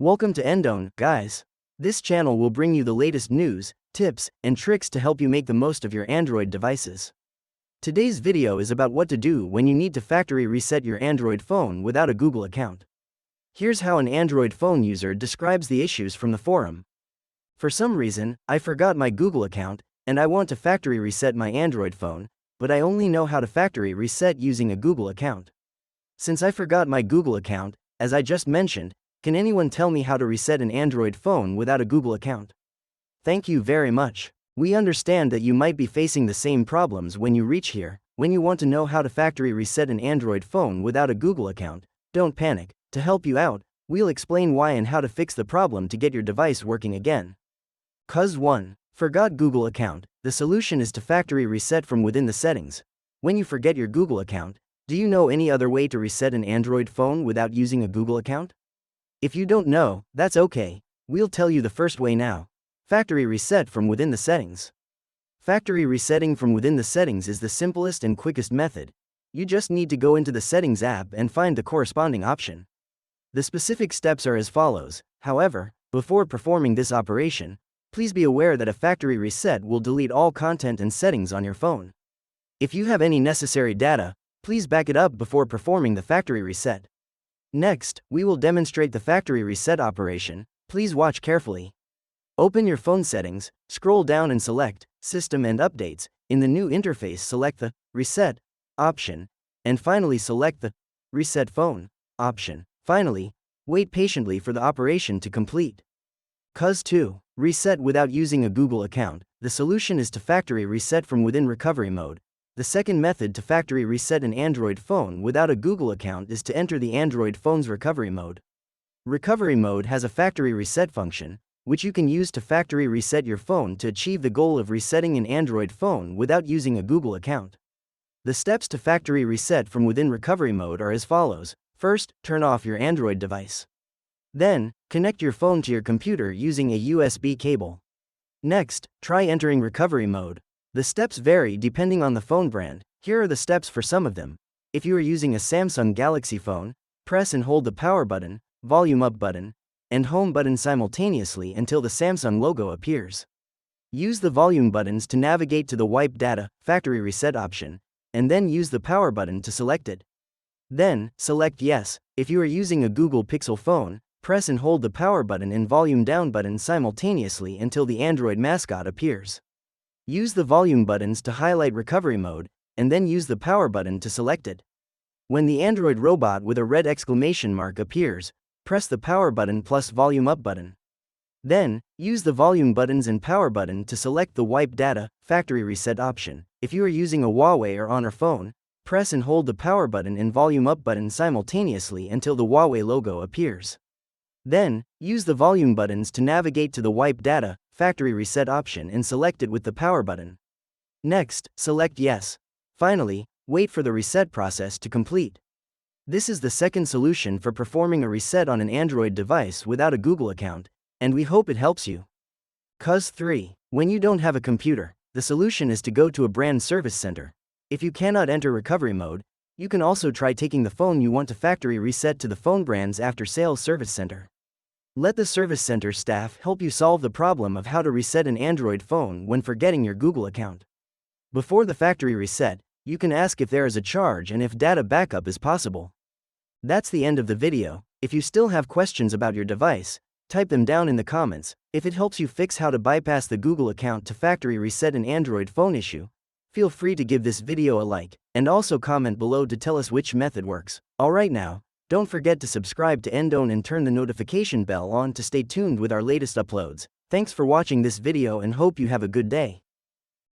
Welcome to Endone, guys. This channel will bring you the latest news, tips, and tricks to help you make the most of your Android devices. Today's video is about what to do when you need to factory reset your Android phone without a Google account. Here's how an Android phone user describes the issues from the forum. For some reason, I forgot my Google account, and I want to factory reset my Android phone, but I only know how to factory reset using a Google account. Since I forgot my Google account, as I just mentioned, can anyone tell me how to reset an Android phone without a Google account? Thank you very much. We understand that you might be facing the same problems when you reach here. When you want to know how to factory reset an Android phone without a Google account, don't panic. To help you out, we'll explain why and how to fix the problem to get your device working again. Cause 1. Forgot Google account. The solution is to factory reset from within the settings. When you forget your Google account, do you know any other way to reset an Android phone without using a Google account? If you don't know, that's okay. We'll tell you the first way now. Factory reset from within the settings. Factory resetting from within the settings is the simplest and quickest method. You just need to go into the Settings app and find the corresponding option. The specific steps are as follows. However, before performing this operation, please be aware that a factory reset will delete all content and settings on your phone. If you have any necessary data, please back it up before performing the factory reset. Next, we will demonstrate the factory reset operation. Please watch carefully. Open your phone settings, scroll down and select System and Updates. In the new interface, select the Reset option, and finally select the Reset Phone option. Finally, wait patiently for the operation to complete. Cause 2. Reset without using a Google account. The solution is to factory reset from within recovery mode. The second method to factory reset an Android phone without a Google account is to enter the Android phone's recovery mode. Recovery mode has a factory reset function, which you can use to factory reset your phone to achieve the goal of resetting an Android phone without using a Google account. The steps to factory reset from within recovery mode are as follows. First, turn off your Android device. Then, connect your phone to your computer using a USB cable. Next, try entering recovery mode. The steps vary depending on the phone brand. Here are the steps for some of them. If you are using a Samsung Galaxy phone, press and hold the power button, volume up button, and home button simultaneously until the Samsung logo appears. Use the volume buttons to navigate to the Wipe Data Factory Reset option, and then use the power button to select it. Then, select Yes. If you are using a Google Pixel phone, press and hold the power button and volume down button simultaneously until the Android mascot appears. Use the volume buttons to highlight recovery mode, and then use the power button to select it. When the Android robot with a red exclamation mark appears, press the power button plus volume up button. Then, use the volume buttons and power button to select the Wipe Data Factory Reset option. If you are using a Huawei or Honor phone, press and hold the power button and volume up button simultaneously until the Huawei logo appears. Then, use the volume buttons to navigate to the Wipe Data Factory Reset option and select it with the power button. Next, select Yes. Finally, wait for the reset process to complete. This is the second solution for performing a reset on an Android device without a Google account, and we hope it helps you. Cause 3. When you don't have a computer, the solution is to go to a brand service center. If you cannot enter recovery mode, you can also try taking the phone you want to factory reset to the phone brand's after-sales service center. Let the service center staff help you solve the problem of how to reset an Android phone when forgetting your Google account. Before the factory reset, you can ask if there is a charge and if data backup is possible. That's the end of the video. If you still have questions about your device, type them down in the comments. If it helps you fix how to bypass the Google account to factory reset an Android phone issue, feel free to give this video a like, and also comment below to tell us which method works. Alright now, don't forget to subscribe to Endone and turn the notification bell on to stay tuned with our latest uploads. Thanks for watching this video and hope you have a good day.